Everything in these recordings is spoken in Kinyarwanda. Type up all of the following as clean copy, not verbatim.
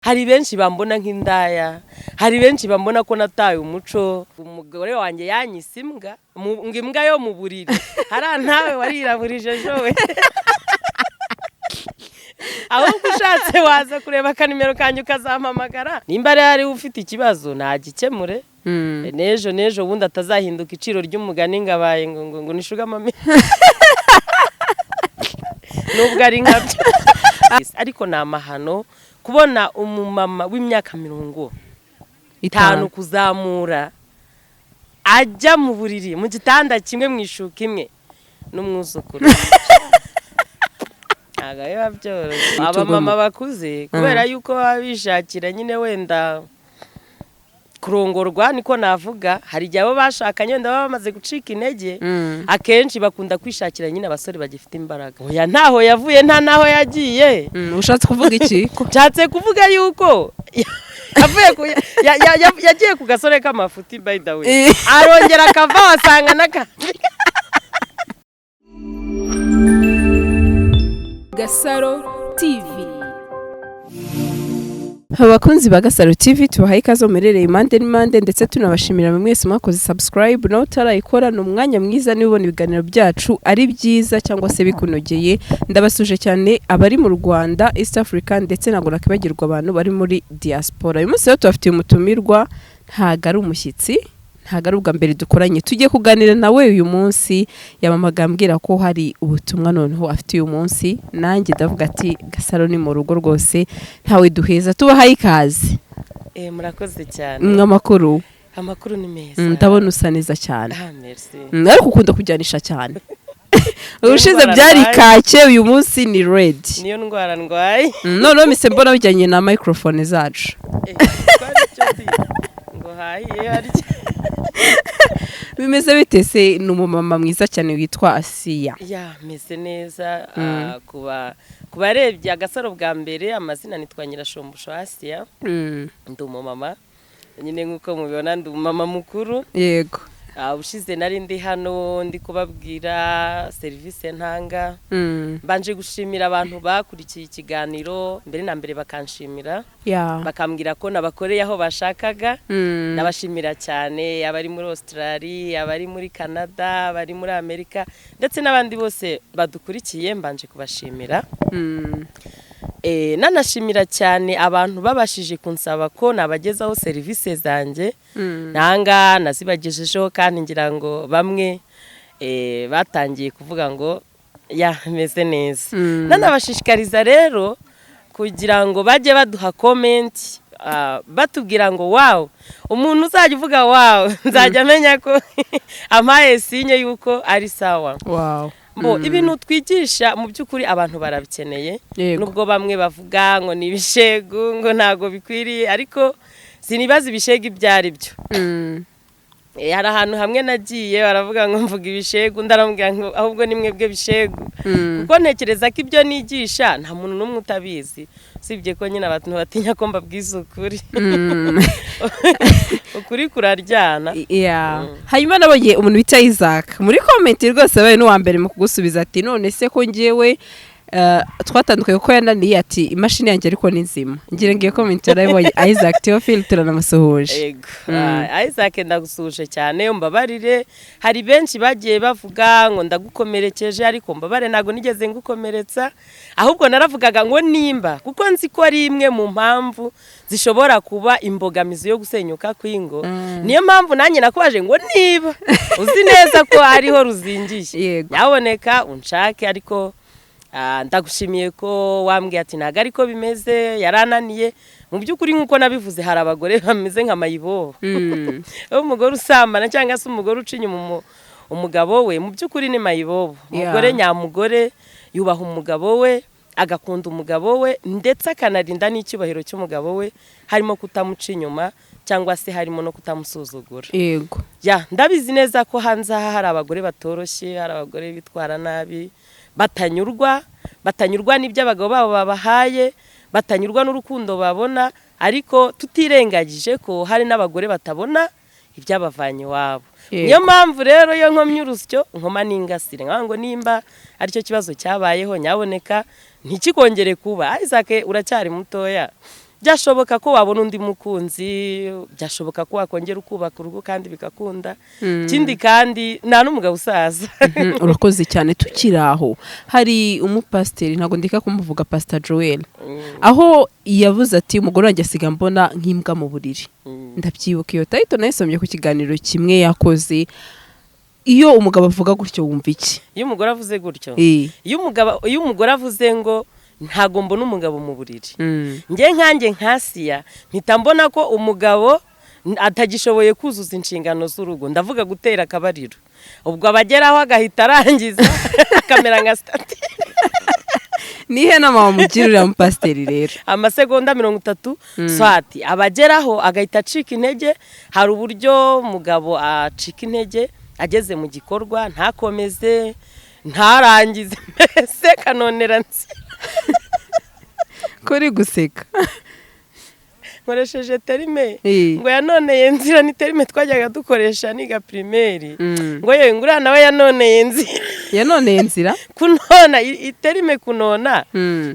hari benshi bambona nk'indaya, hari benshi bambona ko nataye umuco. Umugore wanjye yanyise imbwa, imbwa yo mu buriri. Hari ntawe wariraburije jowe. Ahubwo ushatse waza kureba kanimero kanyu kazampamagara. Nimba ari ufite ikibazo nagikemure. Nejo wundi atazahinduka iciro ry'umugani ngabaye ngo nishuga mami. Nubwo ari nkabyo. Ariko namahano kubona umumama w'imyaka 50 kuzamura ajya mu buriri mu gitanda kimwe mwishuka imwe n'umwuzukuru. Agaye byoroshye abamama bakuze kubera yuko babishakira nyine wenda kurongorwa niko navuga. Hari igihe abo bashakanye wenda bamaze gucika intege, akenshi bakunda kwishakira nyine abasore bagifite imbaraga. Oya ntaho yavuye nta naho yagiye. Ushatse kuvuga iki? Nshatse kuvuga yuko yagiye ku gasore k'amafuti by the way. Arongera akava wasanga n'akandi. Gasaro TV. Abakunzi ba Gasaro TV tubahaye ikaze mumerereye impande n'impande ndetse tunabashimira mwese mwakoze subscribe no utarayikora no mwanya mwiza nibona ibiganiro byacu ari byiza cyangwa se bikunogeye. Ndabasuje cyane abari mu Rwanda, East Africa ndetse nagura kibagirwa abantu bari muri diaspora. Uyu munsi rero tubafitiye umutumirwa, ntago ari umushyitsi, ntago ari ubwa mbere dukoranye. Tugiye kuganira nawe uyu munsi, yamamagambwira ko hari ubutumwa noneho afite uyu munsi. Nanjye ndavuga ati Gasaro ni mu rugo rwose ntawe duheza. Tubahaye ikaze. Murakoze cyane. Amakuru ni meza. Ndabona usa neza cyane. Merci. Ariko ukunda kujyanisha cyane. Ubushize byari kake, uyu munsi ni red. Niyo ndwara ndwaye. None mise mbona bijyanye na microphone zacu. Ngo hayi ari bimeze bitese n'umumama mwiza cyane witwa Asiya. Ya meze neza. Kubarebye Agasaro bwa mbere amazina nitwa Nyirashombusho Asiya. Ndi umumama nyine nkuko mubibona, ndi umumama mukuru. Yego. Ubushize nari ndi hano ndi kubabwira service ntanga. Banje gushimira abantu bakurikiye ikiganiro mbere na mbere bakanshimira. Bakambwira ko nabakoreye aho bashakaga. Nabashimira cyane abari muri Australia, abari muri Canada, abari muri Amerika ndetse n'abandi bose badukurikiye mbanje kubashimira. Nanashimira cyane abantu babashije kunsaba ko nabagezaho service zanjye. Nanga nazibagejejeho kandi ngira ngo bamwe batangiye kuvuga ngo meze neza. Nanabashishikariza rero kugira ngo bajye baduha comment batubwira ngo wow, umuntu uzajya uvuga wow nzajya menya ko amaye sinye yuko ari sawa. Wow. Ibintu twigisha mu by'ukuri abantu barabikeneye. Nubwo bamwe bavuga ngo ni ibishegu ngo ntago bikwiriye, ariko sinibaza ibishegu ibyari byo. Hari ahantu hamwe nagiye baravuga ngo mvuga ibishegu, ndaramubwira ngo ahubwo ni mwebwe bishegu. Kuko ntekereza ko ibyo nigisha nta muntu n'umwe utabizi, usibye ko nyine abantu batinya ko mbabwiza ukuri. Ukuri kuraryana. Hanyuma nabonye umuntu bita Isaac muri comment rwose baye n'uwa mbere mu kugusubiza ati none se ko ngiyewe twatandukanye ko yananiye ati imashini yanjye ariko ni nzima. Ngira ngiye comment yarabonye Isaac Theophile turanamusuhuje. Yego. Isaac ndagusuhuje cyane, mbabarire hari benshi bagiye bavuga ngo ndagukomerekeje, ariko mbabare nago nigeze ngukomeretsa, ahubwo naravugaga ngo nimba kuko nzi ko ari imwe mu mpamvu zishobora kuba imbogamizi yo gusenyuka kwingo. Niyo mpamvu nanjye nakwaje ngo niba uzi neza ko ariho ruzingiye yaboneka unshake. Ariko ndagushimiye ko wambwiye ati naga ariko bimeze yarananiye. Mu by'ukuri nkuko nabivuze hari abagore bameze nka mayibobo. Umugore usambana cyangwa se umugore uca inyuma umugabo we, mu by'ukuri ni mayibobo. Umugore nyamugore yubaha umugabo we, agakunda umugabo we ndetse akanarinda n'icyubahiro cy'umugabo we, harimo kutamuca inyuma cyangwa se harimo no kutamusuzugura. Yego. Ndabizi neza ko hanze hari abagore batoroshye, hari abagore bitwara nabi, batanyurwa n'ibyo abagabo babo babahaye, batanyurwa n'urukundo babona, ariko tutirengagije ko hari n'abagore batabona ibyabavanye iwabo. Niyo mpamvu rero yo nkomye urusyo nkoma n'ingasire ngo nimba aricyo kibazo cyabayeho nyaboneka ntikikongere kuba. Isaac uracyari mutoya, byashoboka ko wabona undi mukunzi, byashoboka ko wakongera ukubaka urugo kandi bigakunda. Ikindi kandi nta n'umugabo usaza. Urakoze cyane. Tukiraho hari umupasiteri, ntago ndika kumuvuga, Pastor Joel, aho yavuze ati umugore wanjye asiga mbona nk'imbwa mu buriri. Ndabyibuka iyo title nayisomye ku kiganiro kimwe yakoze. Iyo umugabo avuga gutyo wumva iki? Iyo umugore avuze gutyo, iyo umugore avuze ngo ntago mbona umugabo mu buriri, nkanjye nkasiya mpita mbona ko umugabo atagishoboye kuzuza inshingano z'urugo, ndavuga gutera akabariro. Ubwo abageraho agahita arangiza akamera nka stati. Nihe nama wamugirira mu pasiteri rero? Amasegonda 30 swati abageraho agahita acika intege. Hari uburyo umugabo acika intege ageze mu gikorwa, ntakomeze, ntarangize, mbese kanonera nzi. Kuri guseka nkoresheje terime ngo yanoneye nzira, ni terime twajyaga dukoresha niga primaire. Ngo yewe ngura nawe yanoneye nzira. Yanoneye nzira? Kunona, terime kunona.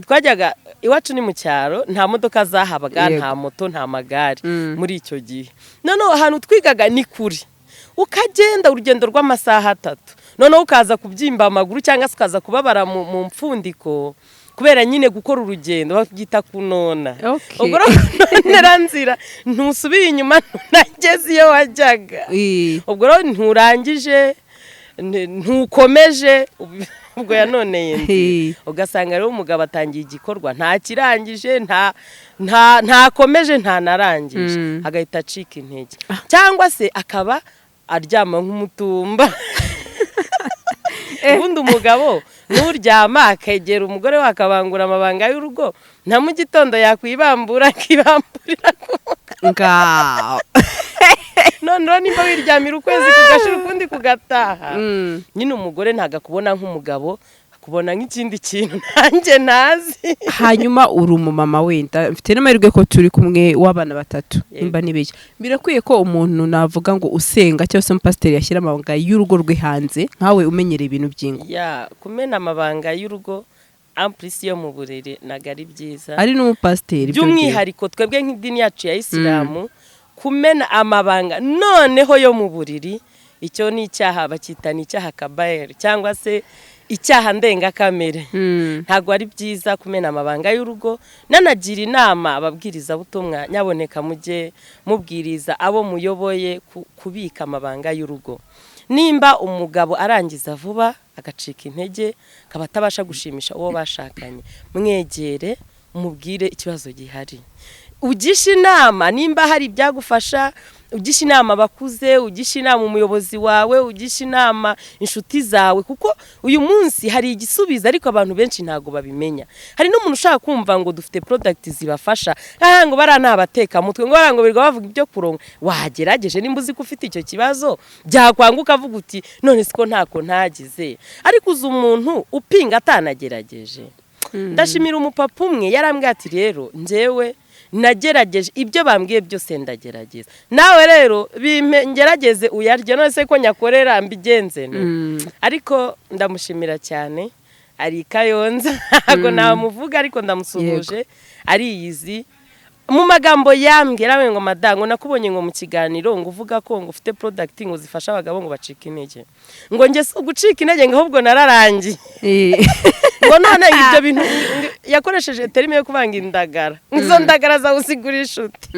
Twajyaga iwacu ni mu cyaro, nta modoka zahabaga, nta moto, nta magare muri icyo gihe. Noneho ahantu twigaga ni kuri, ukagenda urugendo rw'amasaha 3, noneho ukaza kubyimba amaguru cyangwa se ukaza kubabara mu mfundiko kubera nyine gukora urugendo, babyita kunona. Ubwo nonera nzira ntusubiye inyuma, nageze iyo wajyaga. Ubwo nturangije, ntukomeje, ubwo yanoneye nzira. Ugasanga rero umugabo atangiye igikorwa nta kirangije, ntakomeje, nta narangije, agahita acika intege, cyangwa se akaba aryama nk'umutumba. Ubundi umugabo nuryama akegera umugore wakabangura amabanga y'urugo, nta mu gitondo yakwibambura akibamburira ngaho. None nimba wiryamira ukwezi kugashira ukundi kugataha. Nyine umugore ntaga kubona nk'umugabo, kubona nk'ikindi kintu nanjye nazi. Hanyuma uri umumama wenda, mfite n'amahirwe ko turi kumwe w'abana 3 nimba nibeshye. Birakwiye ko umuntu navuga ngo usenga cyangwa se umupasiteri yashyira amabanga y'urugo rwe hanze, nkawe umenyereye ibintu byingo. Kumena amabanga y'urugo amplisi yo mu burere nagari byiza. Ari n'umupasiteri by'umwihariko twebwe nk'idini yacu ya Isilamu, kumena amabanga noneho yo mu buriri, icyo ni icyaha, bakita ni icyaha kabair cyangwa se icyaha ndengakamere. Ntago ari byiza kumena amabanga y'urugo. Nanagira inama ababwiriza butumwa, nyaboneka mujye mubwiriza abo muyoboye kubika amabanga y'urugo. Nimba umugabo arangiza vuba agacika intege, akaba atabasha gushimisha uwo bashakanye, mwegere umubwire ikibazo gihari, ugisha inama. Nimba hari ibyagufasha, ugisha inama bakuze, ugisha inama umuyobozi wawe, ugisha inama inshuti zawe, kuko uyu munsi hari igisubizo ariko abantu benshi ntago babimenya. Hari n'umuntu ushaka kumva ngo dufite product zibafasha, ngo baranabateka mutwe, ngo barango birwa bavuga ibyo kurongo. Wagerageje nimba uzi ko ufite icyo kibazo, byakwanguka avuga uti none siko ntako ntagize. Ariko uzi umuntu upinga atanagerageje. Ndashimira umupapa umwe yarambwiye ati rero njyewe nagerageje ibyo bambwiye byose ndagerageza, nawe rero ngerageze uyarye, none se ko nyakorera mbigenze. Ariko ndamushimira cyane, ari Kayonza, ntago namuvuga ariko ndamusuhuje, ariyizi. Mu magambo yambwira we ngo madango nakubonye ngo mu kiganiro ngo uvuga ko ngo ufite product ngo zifasha abagabo ngo bacika intege, ngo nge gucika intege ngo ahubwo nararangiye. Ngo none ibyo bintu yakoresheje terime yo kuvanga indagara, izo ndagara za usigura inshuti.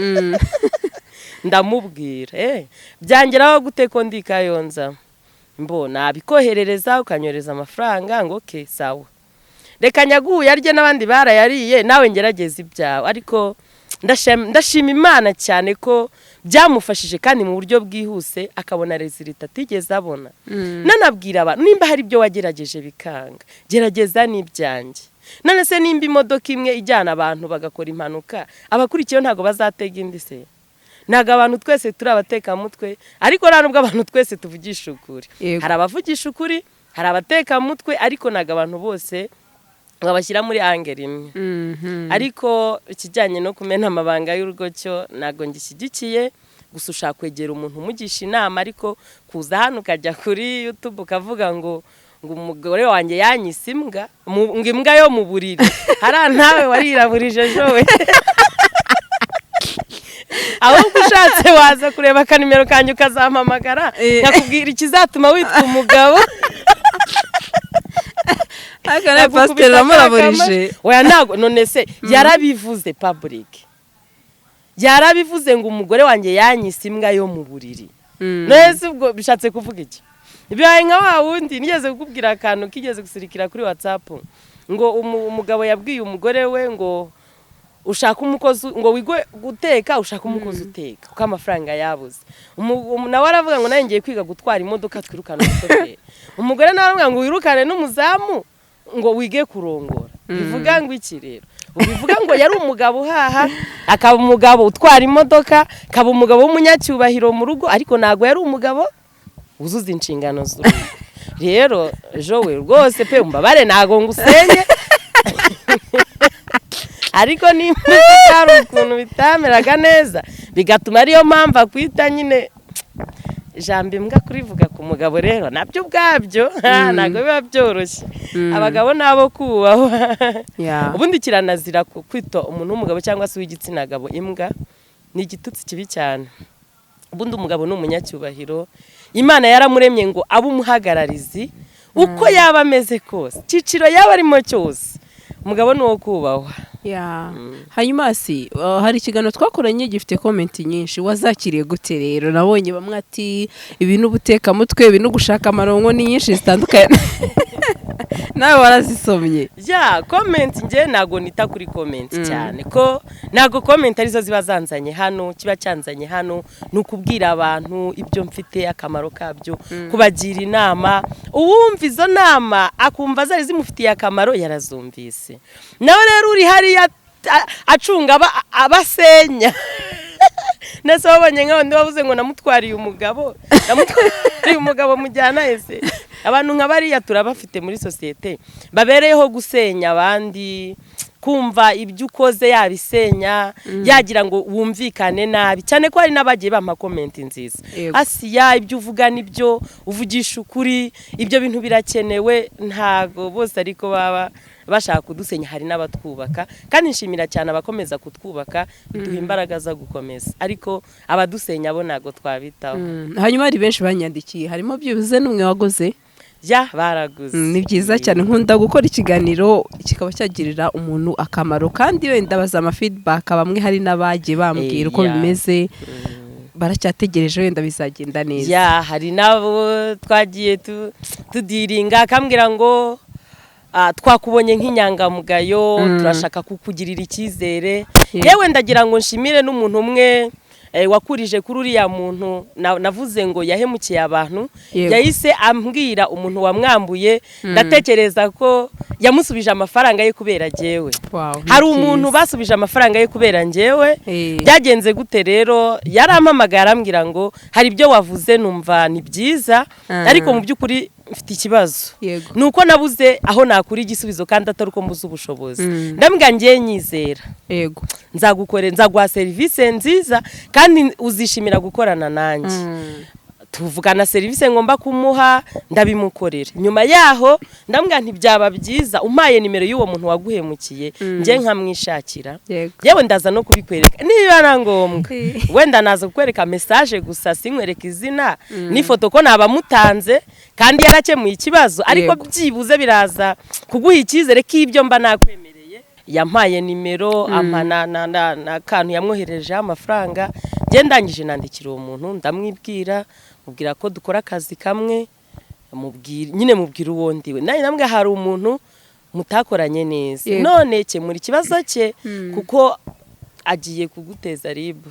Ndamubwira byangeraho gute ko ndi Kayonza, mbona bikoherereza ukanyoreza amafaranga, ngo okay sawa, reka nyaguye arye n'abandi barayariye, nawe ngerageza ibyawe. Ariko ndashima Imana cyane ko byamufashije kandi mu buryo bwihuse akabona resultat atigeze abona. Nanabwira abantu nimba hari ibyo wagerageje bikanga, gerageza n'ibyanjye. None se nimba imodoka imwe ijyana abantu bagakora impanuka, abakurikiyeho ntago bazatega indi se? Naga abantu twese turi abateka mutwe, ariko nubwo abantu twese tuvugisha ukuri. Hari abavugisha ukuri, hari abateka mutwe, ariko naga abantu bose babashyira muri angeri imwe. Ariko ikijyanye no kumena amabanga y'urugo cyo nago ngishyigikiye, gusa ushaka kwegera umuntu umugisha inama, ariko kuza hano ukajya kuri YouTube ukavuga ngo umugore wanjye yanyise imbwa, ngo imbwa yo mu buriri, hari ntawe wariraburije jowe. ahubwo ushatse waza kureba akanimero kanjye ukazampamagara nakubwira ikizatuma witwa umugabo. akana pastor ramuraburije oya ntago none se yarabivuze public, yarabivuze ngo umugore wanjye yanyise imbwa yo mu buriri. Nese ubwo bishatse kuvuga iki? Bibaye nka wa wundi nigeze kukubwira akantu kigeze gusirikira kuri WhatsApp ngo umugabo yabwiye umugore we ngo ushaka umukozi ngo wigwe guteka, ushaka umukozi uteka uko amafaranga yabuze. Nawe aravuga ngo ngiye kwiga gutwara imodoka twirukana umushoferi. Umugore nawe aravuga ngo wirukane n'umuzamu ngo wige kurongora. Bivuga ngo iki rero? Ubivuga ngo yari umugabo uhaha, akaba umugabo utwara imodoka, akaba umugabo w'umunyacyubahiro mu rugo, ariko nago yari umugabo uzuza inshingano z'urugo. Rero Jowe rwose pe umbabare nago ngusenye. Ariko nimba ari ukuntu bitameraga neza bigatuma ariyo mpamvu akwita nyine jambo imbwa kurivuga ku mugabo. Rero nabyo ubwabyo ntago biba byoroshye. Abagabo nabo kubahwa. Ubundi kiranazira kwita umuntu w'umugabo cyangwa se w'igitsina gabo imbwa ni igitutsi kibi cyane. Ubundi umugabo ni umunyacyubahiro, Imana yaramuremye ngo abe umuhagararizi uko yaba ameze kose, ciciro yaba arimo cyose, umugabo ni uwo kubahwa. Hanyuma si hari ikiganiro twakoranye gifite comment nyinshi, wazakiriye gute rero? Nabonye bamwe ati ibintu ubuteka mutwe, ibintu gushaka amarongo ni nyinshi zitandukanye. Nawe warazisomye? Comment nge nago nita kuri comment cyane ko nago comment arizo ziba zanzanye hano, kiba cyanzanye hano nukubwira abantu ibyo mfite akamaro kabyo, kubagira inama. Uwumva izo nama akumva zari zimufitiye akamaro yarazumvise. Nawe rero uri hari acunga abasenya. Nese wabonye nkaho ndi wavuze ngo namutwariye umugabo mujyana ese. Abantu nk'abariya turabafite muri societe babereyeho gusenya abandi, kumva ibyo ukoze yabisenya, yagira ngo wumvikane nabi cyane ko hari nabagiye bampa comment nziza. Asiya ibyo uvuga nibyo, uvugisha ukuri, ibyo bintu birakenewe, ntago bose ariko baba bashaka kudusenya, hari n'abatwubaka kandi nshimira cyane abakomeza kutwubaka, biduha imbaraga za gukomeza, ariko abadusenya bo nago twabitaho. Hanyuma hari benshi banyandikiye, harimo byibuze n'umwe wagoze? Baraguze. Ni byiza cyane, nkunda gukora ikiganiro kikaba cyagirira umuntu akamaro, kandi wenda baza ama feedback, bamwe hari n'abagiye bambwira uko bimeze, baracyategereje wenda bizagenda neza. Hari nabo twagiye tudiringa akambwira ngo twakubonye nk'inyangamugayo, turashaka kukugirira icyizere. Yewe ndagira ngo nshimire n'umuntu umwe wakurije kuri uriya muntu navuze ngo yahemukiye abantu, yahise ambwira umuntu wamwambuye, ndatekereza ko yamusubije amafaranga ye kubera jewe. Hari umuntu basubije amafaranga ye kubera njyewe. Byagenze gute rero? Yarampamagara arambwira ngo hari ibyo wavuze numva ni byiza, ariko mu by'ukuri mfite ikibazo. Nuko nabuze aho nakuri igisubizo kandi atari uko mbuze ubushobozi. Ndambwira ngiye nyizera. Nzaguha service nziza kandi uzishimira gukorana nanjye. Tuvugana service ngomba kumuha ndabimukorera. Nyuma yaho ndambwira nti byaba byiza umpaye nimero y'uwo muntu waguhemukiye nje nkamwishakira. Yewe ndaza no kubikwereka niba nangombwa. Wenda naza kukwereka message gusa sinkwereka izina n'ifoto ko nabamutanze kandi yarakemuye ikibazo, ariko byibuze biraza kuguha icyizere k'ibyo mba nakwemereye. Yampaye nimero, na kantu yamwohereje amafaranga, nge ndangije nandikira uwo muntu ndamwibwira, mubwira ko dukora akazi kamwe, mubwira uwo ndiwe. Namwe hari umuntu mutakoranye neza, none kemura ikibazo cye kuko agiye kuguteza ribu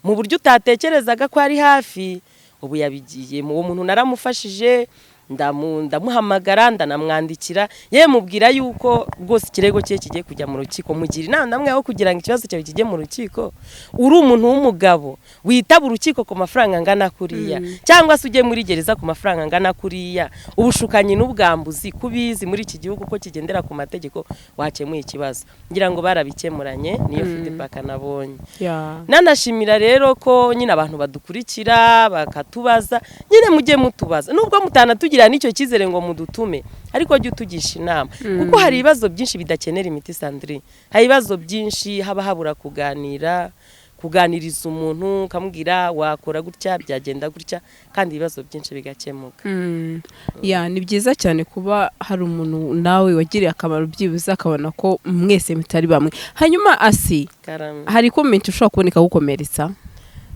mu buryo utatekerezaga ko ari hafi. Ubu yabigiye uwo muntu naramufashije, ndamuhamagara ndanamwandikira, yewe mubwira yuko rwose ikirego cye kigiye kujya mu rukiko. Mugira inama namwe aho kugira ngo ikibazo cyawe kijye mu rukiko, uri umuntu w'umugabo witaba urukiko ku mafaranga angana kuriya, cyangwa se ujye muri gereza ku mafaranga angana kuriya, ubushukanyi n'ubwambuzi kubizi muri iki gihugu ko kigendera ku mategeko, wakemuye ikibazo. Ngira ngo barabikemuranye, niyo feedback nabonye. Nanashimira rero ko nyine abantu badukurikira bakatubaza, nyine mujye mutubaza nubwo mutanatugira nicyo cyizere ngo mudutume, ariko jye utugisha inama kuko hari ibibazo byinshi bidakenera imiti. Sandrine, hari ibibazo byinshi haba habura kuganira, kuganiriza umuntu ukamubwira wakora gutya byagenda gutya kandi ibibazo byinshi bigakemuka. Ya ni byiza cyane kuba hari umuntu nawe wagiriye akamaro byibuze akabona ko mwese mutari bamwe. Hanyuma Asi hari comment ushobora kuboneka gukomeretsa?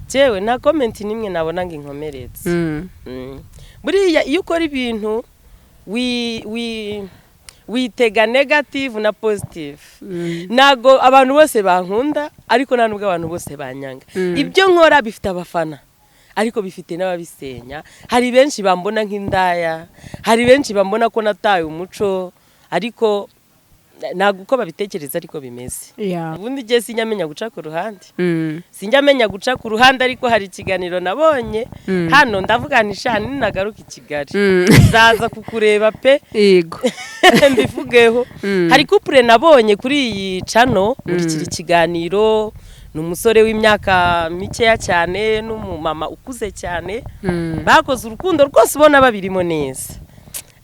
Jewe na comment nimwe nabona ngo inkomeretse. Buriya iyo ukora ibintu witega negative na positive. Nago abantu bose bankunda ariko nta nubwo abantu bose banyanga. Ibyo nkora bifite abafana ariko bifite n'ababisenya. Hari benshi bambona nk'indaya, hari benshi bambona ko nataye umuco ariko nago uko babitekereza ariko bimeze. Ubundi je sinyamenya guca ku ruhande. Sinjamenya guca ku ruhande ariko hari ikiganiro nabonye hano ndavuganisha ninagaruka Kigali. Zaza kukureba pe. Yego. Mbivugeho. Hari couple nabonye kuri iyi channel muri kiri kiganiro n'umusore w'imyaka mikeya cyane n'umumama ukuze cyane. Bakoze urukundo rwose ubona babirimo neza.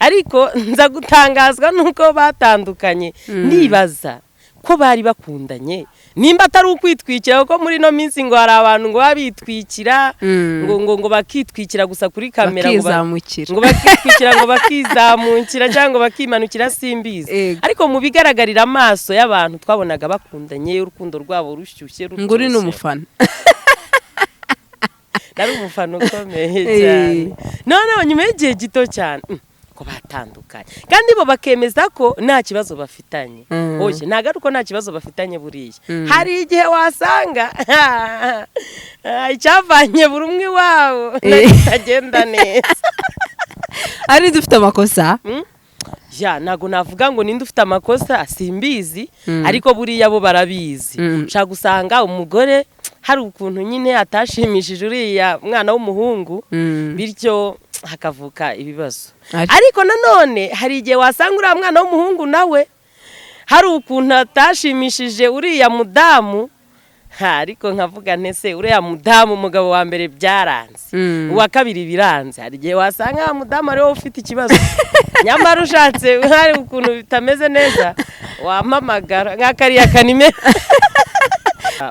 Ariko nza gutangazwa nuko batandukanye. Nibaza ko bari bakundanye nimba atari ukwitwikira kuko muri no minsi ngo hari abantu ngo babitwikira ngo bakitwikira gusa kuri kamera ngo bakitwikira ngo bakizamukira cyangwa bakimanukira simbizi. Ariko mu bigaragarira amaso y'abantu twabonaga bakundanye urukundo rwabo rushyushye ngo uri n'umufana. Nari umufana ukomeye cyane. None nyuma y'igihe gito cyane ko batandukanye kandi bo bakemeza ko nta kibazo bafitanye. Oje nagaruko nta kibazo bafitanye buriya. Hari igihe wasanga icyavanye buri umwe wabo kitagenda neza. Ari dufite amakosa? Ya nago navuga ngo ninde ufite amakosa simbizi ariko buriya bo barabizi. Nshaka gusanga umugore hari ukuntu nyine atashimishije uriya mwana w'umuhungu bityo hakavuka ibibazo. Ariko nanone hari igihe wasanga uriya mwana w'umuhungu nawe hari ukuntu atashimishije uriya mudamu. Ariko nkavuga ntese uriya mudamu umugabo wa mbere byaranze uwa kabiri biranze. Hari igihe wasanga mudamu ari wowe ufite ikibazo nyamara ushatse hari ukuntu bitameze neza wampamagara nk'akariya kanime.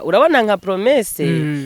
Urabona nka Promesse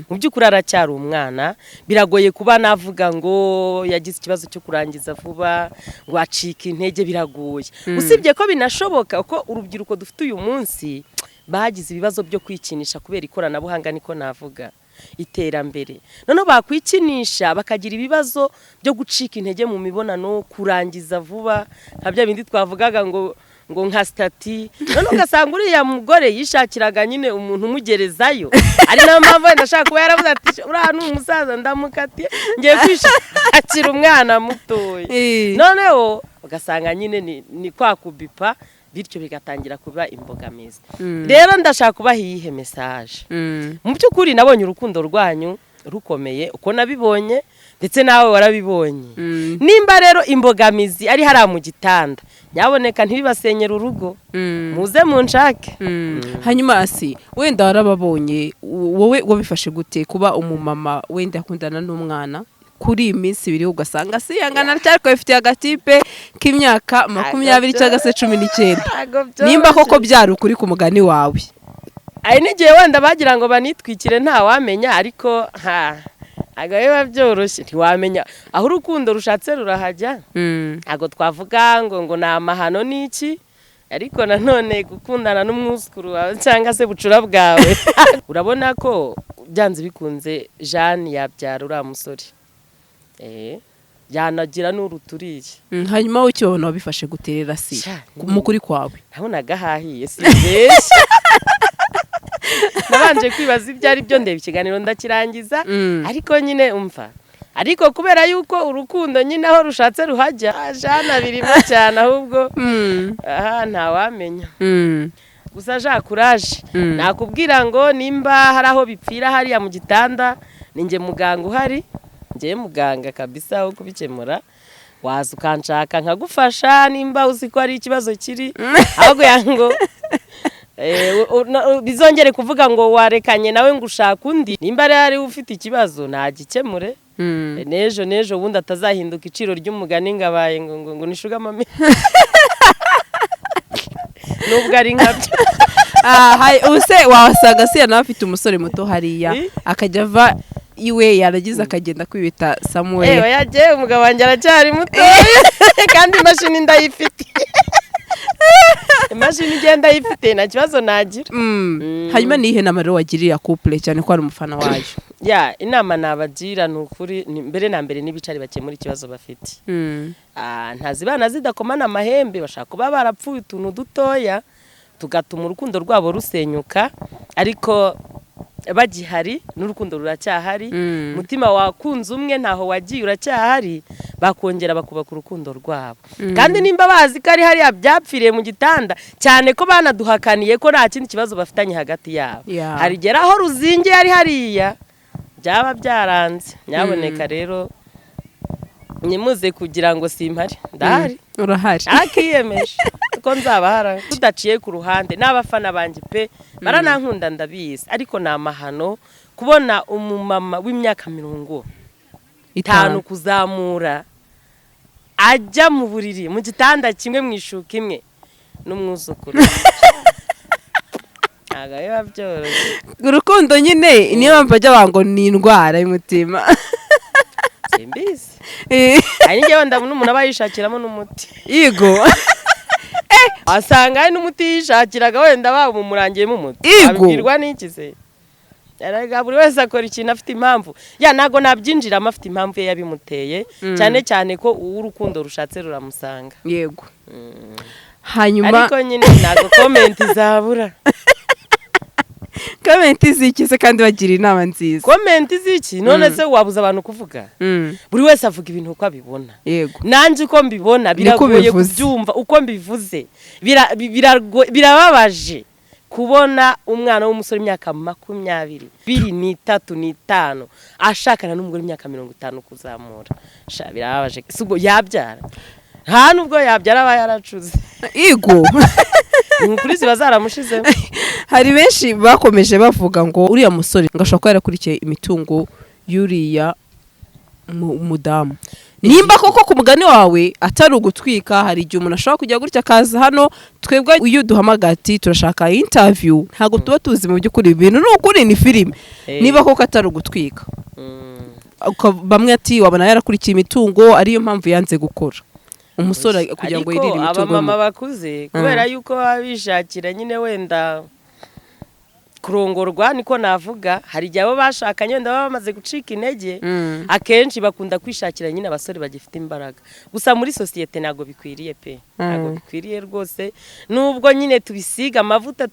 mu by'ukuri aracyari umwana biragoye kuba navuga ngo yagize ikibazo cyo kurangiza vuba ngo acika intege biragoye. Usibye ko binashoboka uko urubyiruko dufite uyu munsi bagize ibibazo byo kwikinisha kubera ikoranabuhanga niko navuga iterambere. None bakwikinisha bakagira ibibazo byo gucika intege mu mibonano kurangiza vuba nka bya bindi twavugaga ngo nka stati. None ugasanga uriya mugore yishakiraga nyine umuntu umugerezayo. Ari na mpamvu ndashaka kuba yaravuze ati uriya ni umusaza ndamukatiye ngiye kwishakira umwana mutoya. Noneho ugasanga nyine ni kwa kubipa bityo bigatangira kuba imbogamizi. Rero ndashaka kubaha iyihe message. Mu by'ukuri nabonye urukundo rwanyu rukomeye uko nabibonye ndetse nawe warabibonye. Nimba rero imbogamizi ari hara mu gitanda nyaboneka ntibibasenyera urugo muze munshake. Hanyuma Asi wenda warababonye wowe wabifashe gute kuba umumama wenda akundana n'umwana kuri iminsi ibiri ugasanga si yangana cyariko ifite agatipe k'imyaka 20 cyangwa se 19? Nimba koko byari ukuri ku mugani wawe. Ari n'igihe wenda bagira ngo banitwikire nta wamenya ariko agaye byoroshye ntiwamenya aho urukundo rushatse rurahajya. Ago twavuga ngo na mahano niki ariko nanone gukundana n'umwuzukuru wawe cyangwa se bucura bwawe. Urabona ko byanze bikunze Jeanne yabyara uriya musore yanagira n'uruturiye. Hanyuma w'icyono wabifashe guterera si mukuri kwawe? Nabonaga hahiye si besha. Nabanje kwibaza ibyo ari byo ndeba ikiganiro ndakirangiza ariko nyine umva ariko kubera yuko urukundo nyine aho rushatse ruhajya Jeanne birimo cyane ahubwo nta wamenya. Gusa ja courage nakubwira ngo nimba hari aho bipfira hariya mu gitanda ninjye muganga uhari. Ngiye muganga kabisa aho kubikemura waza ukanshaka nkagufasha nimba uzi ko ari ikibazo kiri ahubwo yango bizongere kuvuga ngo warekanye nawe ngo ushaka undi nimba ari ufite ikibazo nagikemure. Nejo bundi atazahinduka iciro ry'umugani ngabaye ngo nishuga mame nubwo ari nkabyo. Use wasanga se nawe afite umusore muto hariya akajya ava iwe yaragize akagenda kwibita Samuel. Yagiye umugabo wanjye aracyari muto kandi imashini ndayifite. Imashini igenda yifite nta kibazo nagira. Hanyuma nihe nama rero wagirira couple cyane ko ari umufana wayo? Inama nabagira nukuri mbere na mbere n'ibicari bakemura ikibazo bafite. Ntazibana zidakomana amahembe bashaka kuba barapfuye utuntu dutoya tugatuma urukundo rwabo rusenyuka, ariko bagihari n'urukundo ruracyahari. Mutima wakunze umwe ntaho wagiye uracyahari, bakongera bakubaka urukundo rwabo. Kandi nimba bazi ko ari hariya byapfiriye mu gitanda cyane ko banaduhakaniye ko nta kindi kibazo bafitanye hagati yabo, harigera aho ruzingiye ari hariya byaba byaranze. Nyaboneka rero nimuze kugira ngo simpari ndahari. Urahari akiyemeje ko nzabahara tudaciye ku ruhande. N'abafana banjye pe baranankunda ndabizi, ariko ni amahano kubona umumama w'imyaka 50 kuzamura ajya mu buriri mu gitanda kimwe mu ishuka imwe n'umwuzukuru. Ntago biba byoroshye. Urukundo nyine niyo mpamvu ajya bango ni indwara y'umutima. Simbizi. Ari njyewe ndabona umuntu aba yishakiramo n'umuti. Yego. Asanga ari n'umuti yishakiraga wenda bamumurangiyemo umuti. Abibwirwa n'iki se? Yaraga buri wese akora ikintu afite impamvu. Nago nabyinjiramo afite impamvu ye yabimuteye, cyane cyane ko urukundo rushatse ruramusanga. Yego. Hanyuma ariko nyine nago comment zabura. Comment zikize kandi bagira inama nziza. Comment ziki none se wabuza abantu kuvuga. Buri wese avuga ibintu uko abibona. Yego. Nanje uko mbibona biragoye kubyumva uko mbivuze. Birababaje kubona umwana w'umusore imyaka 20, 23, ashakana n'umugore imyaka 50 kuzamura. Birababaje. Sugo yabyara. Nta nubwo yabyara aba yaracuze. Yego. Umukuri bazaramushize. Hari benshi bakomeje bavuga ngo uriya musore ngashaka ko yarakurikiye imitungo yuriya umudamu. Nimba koko ku mugani wawe atari ugutwika, hari igihe umuntu ashaka kujya gutya kaza hano twebwe iyo duhamagati turashaka interview ntago tuba tuzi mu by'ukuri ibintu n'ukuri ni filime. Niba koko atari ugutwika bamwe ati wabona yarakurikiye imitungo ariyo mpamvu yanze gukora umusore kugira ngo yirire imitungo. Aba mama bakuze kubera yuko babishakira nyine wenda kurongorwa niko navuga, hari igihe abo bashakanye wenda bamaze gucika intege, akenshi bakunda kwishakira nyine abasore bagifite imbaraga. Gusa muri societe nago bikwiriye pe, nago bikwiriye rwose. Nubwo nyine tubisiga amavuta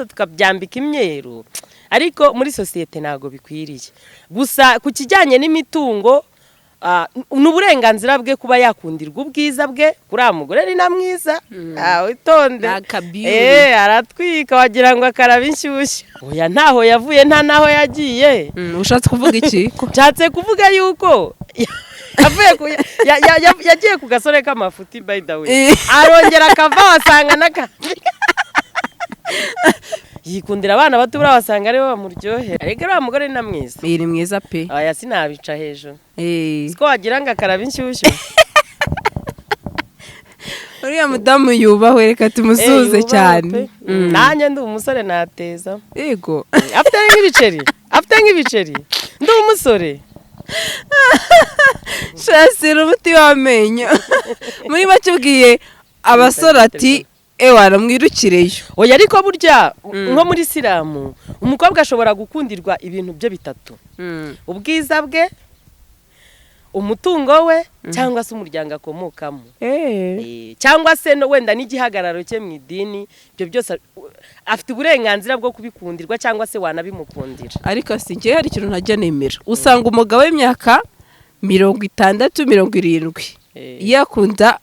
tukabyambika imyeru, ariko muri societe nago bikwiriye. Gusa ku kijyanye n'imitungo n'uburenganzira bwe kuba yakundirwa ubwiza bwe kuri amugore ari na mwiza. Witonde aratwika wagira ngo akaraba inshyushyu. Oya ntaho yavuye nta naho yagiye. Ushatse kuvuga iki? Nshatse kuvuga yuko yagiye ku gasore k'amafuti by the way, arongera akava wasanga n'akandi yikundira abana bato urabasanga aribo bamuryohera. Ariko uriya mugore ni na mwiza. Ni mwiza pe. Oya sinabica hejuru. Siko wagira ngo akaraba inshyushyu. Uriya mudamu yubahwe reka tumusuze cyane. Nanjye ndi umusore nateza. Yego. Afite nk'ibiceri. Ndi umusore. Shasira umuti w'amenyo. Muri make ubwiye abasore ati waramwirukireyo. Oya ariko burya nko muri Islamu umukobwa ashobora gukundirwa ibintu bye bitatu: ubwiza bwe, umutungo we, cyangwa se umuryango akomokamo, cyangwa se no wenda n'igihagararo cye mu idini. Ibyo byose afite uburenganzira bwo kubikundirwa cyangwa se wanabimukundira. Ariko si ngiye hari ikintu ntajya nemera, usanga umugabo w'imyaka 60, 70 yakunda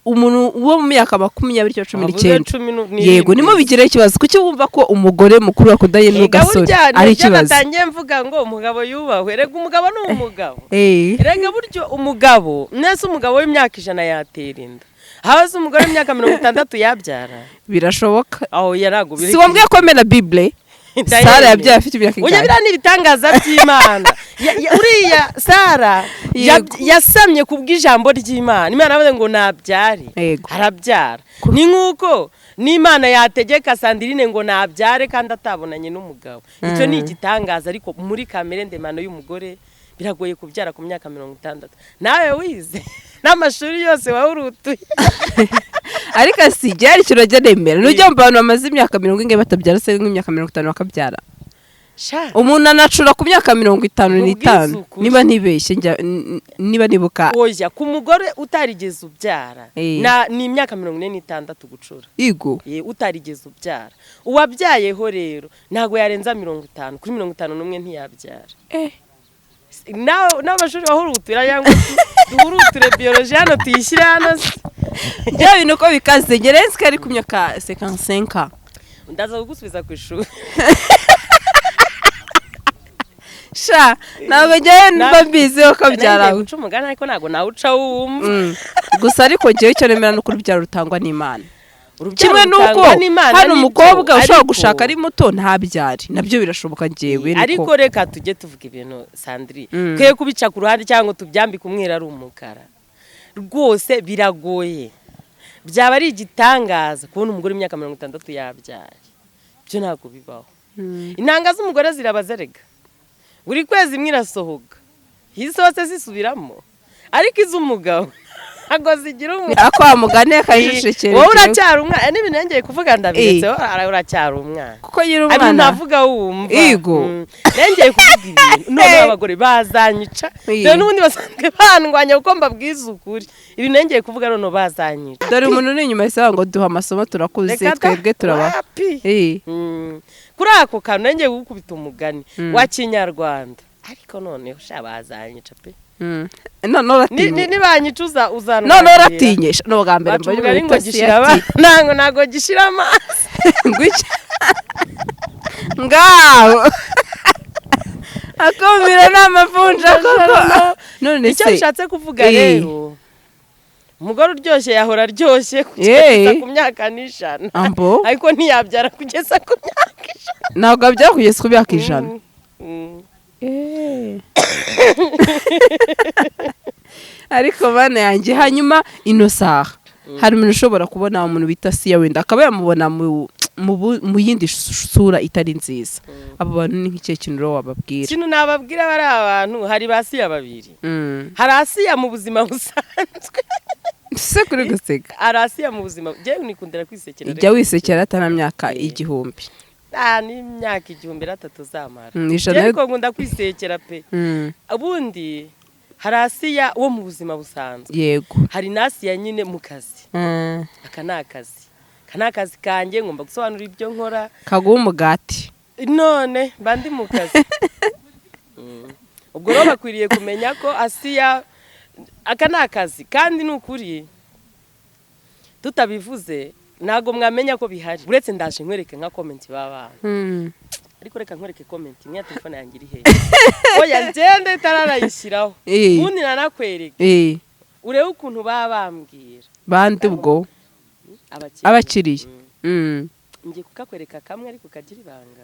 umuntu wo mu myaka 20-19. Yego nimo bigira ikibazo kuki wumva ko umugore mukuru akundanye n'ugasore ari ikibazo. Natangiye mvuga ngo umugabo yubahwe. Rega umugabo ni umugabo. Rega buryo umugabo nese umugabo w'imyaka 100 yatera inda, haza umugore w'imyaka 60 yabyara birashoboka. Aho yarago si wambwiye ko mena Bible Sara yabyaye afite imyaka ingana. Oya birani ibitangaza by'Imana. Uriya Sara yasamye kubw'ijambo ry'Imana. Imana yavuze ngo nabyare, arabyara. Ni nkuko n'Imana yategeka Sandrine ngo nabyare kandi atabonanye n'umugabo icyo ni igitangaza ariko muri kamere ndemano y'umugore biragoye kubyara ku myaka 60 nawe wize n'amashuri yose wawurutuye ariko si byari kirojya nemera n'ujya mu bantu bamaze imyaka 40 batabyara se nk'imyaka 50 bakabyara umuntu anacura ku myaka 55 niba ntibeshye niba nibuka oya ku mugore utarigeze ubyara ni imyaka 46 gucura yego utarigeze ubyara uwabyayeho rero ntago yarenza 50 kuri 51 ntiyabyara n'abashuri bahurutira yango duhuruture biologie hano tuyishyire hano bya bintu ko bikaze Ngerenski ari ku myaka 55 ndaza kugusubiza ku ishuri sha nawe njye niba mbizi ko byarawe uca umugani ariko ntago nawe uca wumva gusa ariko njyewe icyo nemera no kuri byaro rutangwa n'Imana kimwe nuko hano umukobwa ushobora gushaka ari muto ntabyari nabyo birashoboka njyewe ariko reka tujye tuvuga ibintu Sandrine kwe kubica ku ruhande cyangwa tubyambika umwera ari umukara rwose biragoye byaba ari igitangaza kubona umugore imyaka 60 yabyaye byo ntabwo bibaho intanga z'umugore zirabazerega buri kwezi mwirasohoka hisose zisubiramo ariko iz'umugabo ago zigira umuntu akwa mugane kayishekere wowe uracyari umwana n'ibintu nengeye kuvuga ndabiretse uracyari umwana kuko yiri umwana ari navuga wumva yego nengeye kuvuga ibintu none abagore bazanyica rero n'ubundi basanzwe bandwanya kuko mbabwiza ukuri ibintu nengeye kuvuga none bazanyica dore umuntu ni nyuma yise ngo duha amasomo turakuze twebwe turaba kuri ako kantu nengeye gukubita umugani wa Kinyarwanda ariko none ushabazanyica pe none uratinye nibanyicuza uzanwa none uratinye no gambere mbari ngo gishira nago gishira amazi ngwiki ngaho akomira n'amavunja koko none icyo bishatse kuvuga rero umugore uryoshye yahora aryoshye kugeza ku myaka 50 ariko ntiyabyara kugeza ku myaka 100 ntabwo abyara kugeza ku myaka 100 ariko bana yanjye hanyuma ino saha hari umuntu ushobora kubona umuntu bita Siya wenda akaba yamubona mu yindi sura itari nziza abo bantu ni nk'ikihe kintu rero wababwira ikintu nababwira bari abantu hari ba Siya babiri hari Asiya mu buzima busanzwe se kuri guseka hari Asiya mu buzima jewe nikundira kwisekera ijya wisekera atana myaka 1000 ni imyaka 1300 zamara ijana ariko ngunda kwisekera pe abundi hari Asiya wo mu buzima busanzwe yego hari Asiya nyine mu kazi akanakazi kanjye ngomba gusobanura ibyo nkora kaguha umugati none bandi mu kazi ubwo rero bakwiriye kumenya ko Asiya akanakazi kandi n'ukuri tutabivuze nago mwamenya ko bihari uretse ndaje nkwereke nka comment baba ariko reka nkwereke comment imwe ya telefone yangira ihe oya ngende tararayishiraho ubundi nanakwereke urebe ukuntu babambwira bandi ubwo abakiriye ngiye kukakwereka kamwe ariko kagira ibanga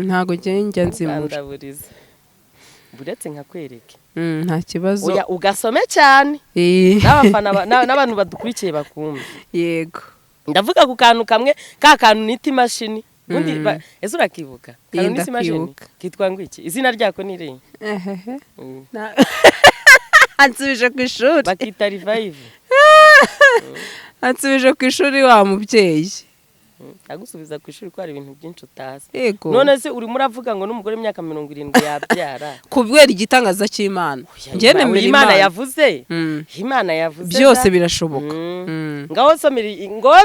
ntago njya nzimura buretse nkakwereke nta kibazo oya ugasome cyane n'abafana n'abantu badukurikiye bakumva yego ndavuga ku kantu kamwe ka kantu nita imashini ubundi ese urakibuka kantu nita imashini kitwa ngwiki izina ryako ni iri ansubije ku ishuri bakita revive ansubije ku ishuri wa mubyeyi agusubiza ku ishuri ko hari ibintu byinshi utazi yego none se urimo uravuga ngo n'umugore imyaka 70 yabyara kubwera igitangaza cy'Imana ngiye nemera Imana yavuze Imana yavuze byose birashoboka ngaho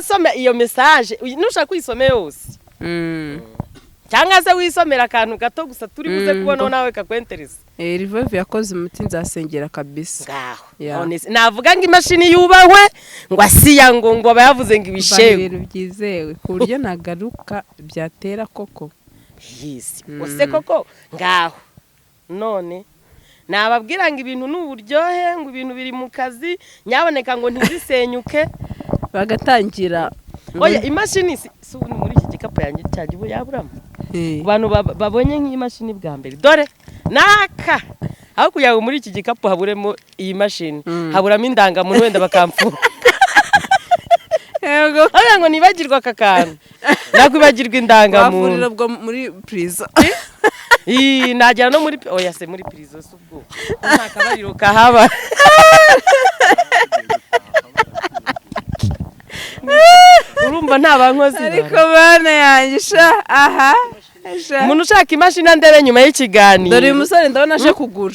some iyo message nushaka kuyisome yose cyangwa se wisomera akantu gato gusa turi buze kubona nawe kakwentereza Revive yakoze umuti nzasengera kabisa ngaho navuga ngo imashini yubahwe ngo Asiya ngo abayavuze ngo ibishego ibintu byizewe ku buryo nagaruka byatera koko ose koko ngaho none nababwira ngo ibintu n'uburyohe ngo ibintu biri mu kazi nyaboneka ngo ntizisenyuke bagatangira oya imashini si muri iki gikapu yanjye cyaje ubu yaburamo abantu babonye nk'imashini bwa mbere dore naka aho kugira ngo muri iki gikapu haburemo iyi mashini haburamo indangamuntu wenda bakamfuka yego Aya ngo nibagirwa aka kantu. Nakwibagirwa indangamuntu. wavurira bwo muri prison Najya no muri oya se muri prison subwo. Nta kabariro kahaba. Urumva nta bankozi. ariko bana yanjye sha aha Umuntu ushaka imashini ndebe nyuma y'ikiganiro. dore uyu musore ndabona aje kugura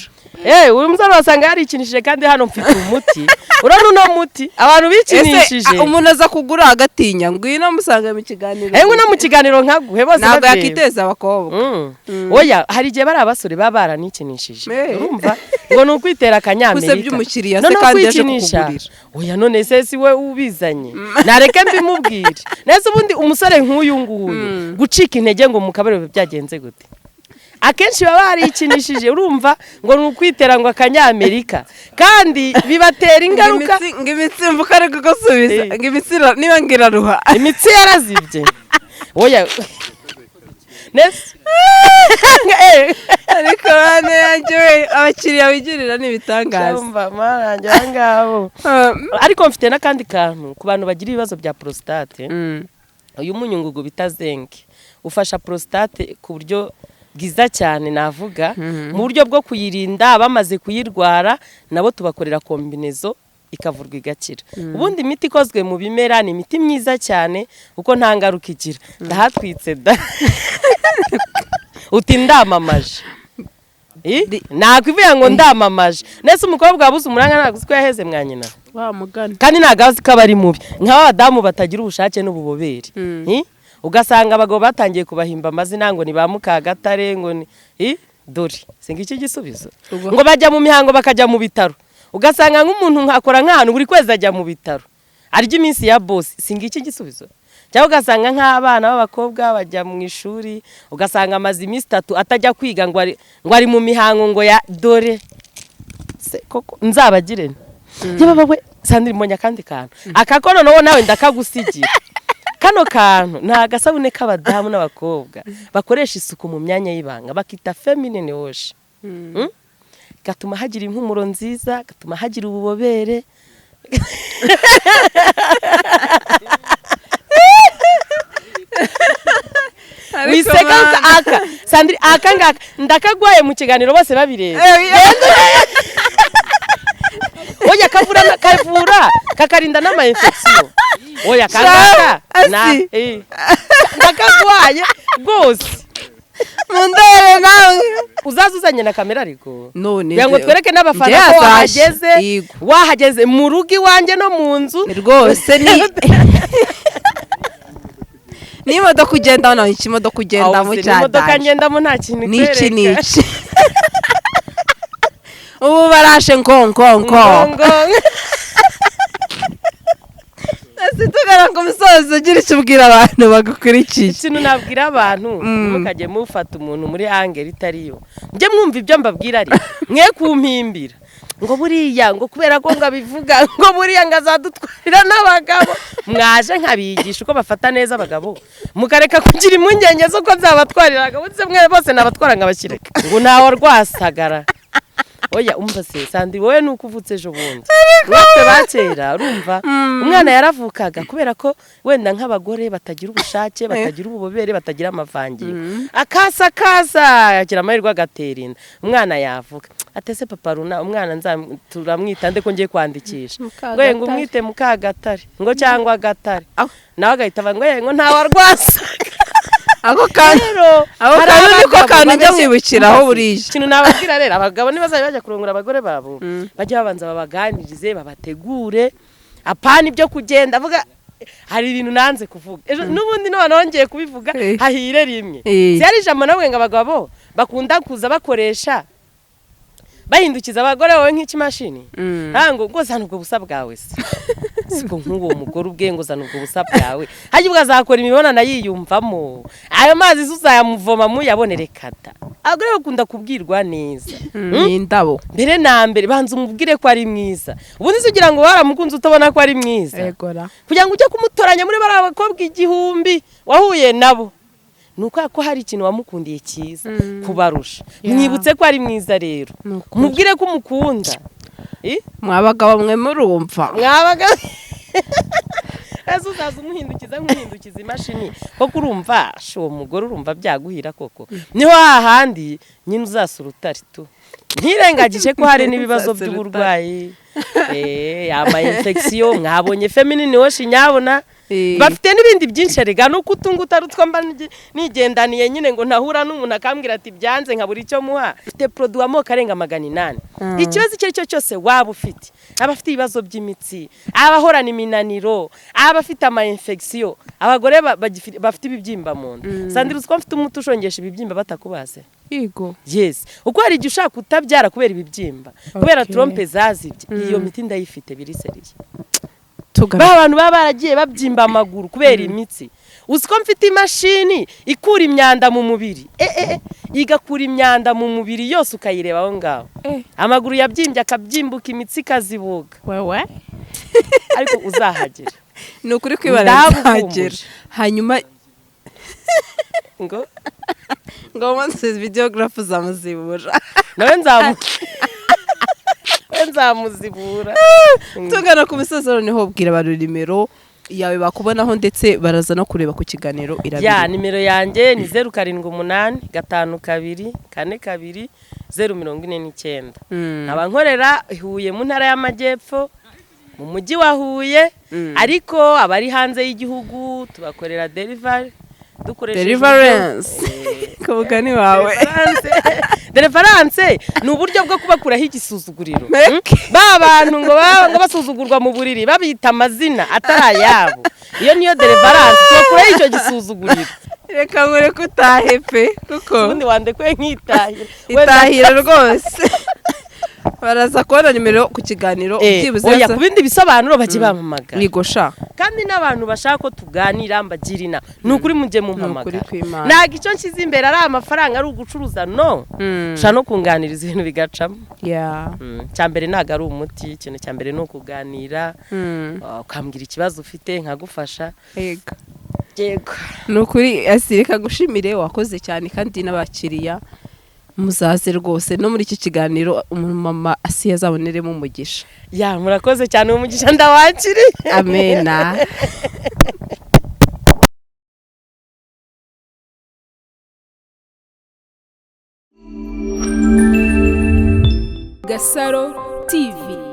uyu musore wasanga yarikinishije kandi hano mfite umuti. Urabona uno muti abantu bikinishije. umuntu aza kugura agatinya ngwino musanga mu kiganiro ngo no mu kiganiro nkaguhe bose ntabwo yakiteza abakobwa oya hari igihe bari abasore baba baranikinishije urumva ngo ni ukwitera akanyamerika gusebya umukiriya se kandi yaje kukugurira oya none se si we ubizanye nareke mbimubwire nese ubundi umusore nk'uyu nguyu gucika intege ngo mu kabari byagenze gute akenshi baba barikinishije urumva ngo ni ukwitera ngo akanyamerika kandi bibatera ingaruka ngo imitsi mvuka ariko gusubiza ngo imitsi niba ngiraruha imitsi yarazibye oya ariko bane yanjye we abakiriya wigirira n'ibitangaza umva maranjye ngabo ariko mfite n'akandi kantu ku bantu bagira ibibazo bya prostate uyu munyungugu bita zinc ufasha prostate ku buryo bwiza cyane navuga mu buryo bwo kuyirinda bamaze kuyirwara nabo tubakorera kombinezo ikavurwa igakira ubundi imiti ikozwe mu bimera ni imiti myiza cyane kuko nta ngaruka igira ndahatwitse da uti ndamamaje nakwivuye ngo ndamamaje nese umukobwa wabuze umuranga ntaguzi ko yaheze mwa nyina wa mugani kandi nagazi ko abari mubi nk'abadamu batagira ubushake n'ububobere ugasanga abagabo batangiye kubahimba amazina ngo ni ba Mukagatare ngo ni dore singa iki gisubizo ngo bajya mu mihango bakajya mu bitaro ugasanga nk'umuntu nkakora nk'ahantu buri kwezi ajya mu bitaro arya iminsi ya boss singa iki gisubizo cyangwa ugasanga nk'abana b'abakobwa bajya mu ishuri ugasanga amazi iminsi 3 atajya kwiga ngo ari mu mihango ngo ya dore se koko nzabagire yaba we Sandrine Monya kandi kantu akakono no nawe ndakagusigira kano kantu nta gasabune k'abadamu n'abakobwa bakoresha isuku mu myanya y'ibanga bakita feminine wash gatuma hagira impumuro nziza gatuma hagira ububobere wiseka aka Sandrine aka ngaka ndakagwaye mu kiganiro bose babireba oya kavura kakarinda n'ama infection oya kangaka ndakagwaye rwose mundere nawe uzazuzanye na kamera ariko none ngo twereke n'abafana ko wahageze mu rugo iwanjye no mu nzu rwose ni imodoka ugenda hano ikimodoka ugendamo cyane imodoka ngendamo nta kintu niki niki ubu barashe nkonko tugana ku musozi ugira icyo ubwira abantu bagukurikiye ikintu nabwira abantu mukajye mufata umuntu muri angeli itariyo mujye mwumva ibyo mbabwira ari mwe kumpimbira ngo buriya ngo kubera ko ngabivuga ngo buriya ngazadutwarira n'abagabo mwaje nkabigisha uko bafata neza abagabo mukareka kugira impungenge zo ko nzabatwariraga mwe bose nabatwara nkabashyireka ngo ntawe rwasagara oya umva se Sandrine wowe nuko uvutse ejo bundi natwe bakera urumva umwana yaravukaga kubera ko wenda nk'abagore batagira ubushake batagira ububobere batagira amavangiro akasa agira amahirwe agatera inda umwana yavuka atese papa runa umwana turamwita nde ko ngiye kwandikisha ngo umwite Mukagatare ngo cyangwa Gatare nawe agahita ngo ntawarwasaga ako kantu niko kantu njya mwibukiraho buriya ikintu nababwira rero abagabo nibazaye bajya kurongora abagore babo bajya babanza babaganirize babategure apana ibyo kugenda avuga hari ibintu nanze kuvuga n'ubundi none nongeye kubivuga hahire rimwe cyari ijambo nawe ngo abagabo bakunda kuza bakoresha bahindukiza abagore wowe nk'ikimashini ntango ngo zana ubwo busa bwawe se siko nk'uwo mugore ubwe ngo zana ubwo busa bwawe hajye ubwazakora imibonano yiyumvamo ayo mazi uzayamuvoma muyabonere kata abagore bakunda kubwirwa neza indabo mbere na mbere banza umubwire ko ari mwiza ubundi ugira ngo waramukunze utabona ko ari mwiza kugira ngo ujye kumutoranya muri bari abakobwa 1000 wahuye nabo nuko ko hari ikintu wamukundiye cyiza kubarusha mwibutse ko ari mwiza rero mubwire ko umukunda mwabagabo mwe murumva Azo uzaza umuhindukiza imashini koko urumva uwo mugore urumva byaguhira koko niho hahandi nyine uzasura utari tu ntirengagije ko hari n'ibibazo by'uburwayi ama infection mwabonye feminine wash nyabona bafite n'ibindi byinshi rega no kutunguta rutwa mba nigendaniye nyine ngo ntahura n'umuntu akambwira ati byanze nkabura icyo muha ufite produit amoko arenga 800 ikibazo icyo cyose waba ufite abafite ibibazo by'imitsi abahorana iminaniro abafite ama infection abagore bafite ibibyimba mu nda sandira uko mfite umuti ushongesha ibibyimba batakubaze Yego. Yes. Uko hari ushaka utabyara kubera ibibyimba. Kubera trompe zazibye. Iyo miti ndayifite biriseriye. Ba abantu baba baragiye babyimba amaguru kubera imitsi. Uziko mfite imashini ikura imyanda mu mubiri. Igakura imyanda mu mubiri yose ukayireba aho ngaho. Amaguru yabyimbye akabyimbuka imitsi kazibuga. Wewe. Ariko uzahagera. Ni ukuri kwibara hanyuma ngo wanse videographer zamuzibura nawe nzamuzibura tugana ku misozo niho bwira abantu nimero yawe bakubonaho ndetse baraza no kureba ku kiganiro irabiri ya nimero yanjye ni 078 52 42 049 abankorera Huye mu ntara y'Amajyepfo mu mujyi wa Huye ariko abari hanze y'igihugu tubakorera delivery deliverance kubugani wawe deliverance ni uburyo bwo kubakuraho igisuzuguriro ba bantu ngo basuzugurwa mu buriri babita amazina atarayabo iyo niyo deliverance kubakuraho icyo gisuzuguriro reka ngore kutahe pe kuko ubundi wandekwe nkitahira rwose baraza kubona nimero ku kiganiro byibuze oya ku bindi bisobanuro baje bamamaga nigosha kandi n'abantu bashaka ko tuganira mbagirina nukuri muje mu mpamagara naga icyo nshyize imbere ari amafaranga ari ugucuruza no sha no kunganiriza ibintu bigacamo cyambere naga ari umuti ikintu cyambere no kuganira ukambwira ikibazo ufite nkagufasha yego nukuri asirika gushimire wakoze cyane kandi n'abakiriya muzaze rwose no muri iki kiganiro umumama Asiya azaboneremo umugisha ya murakoze cyane umugisha ndawakiri amena Gasaro TV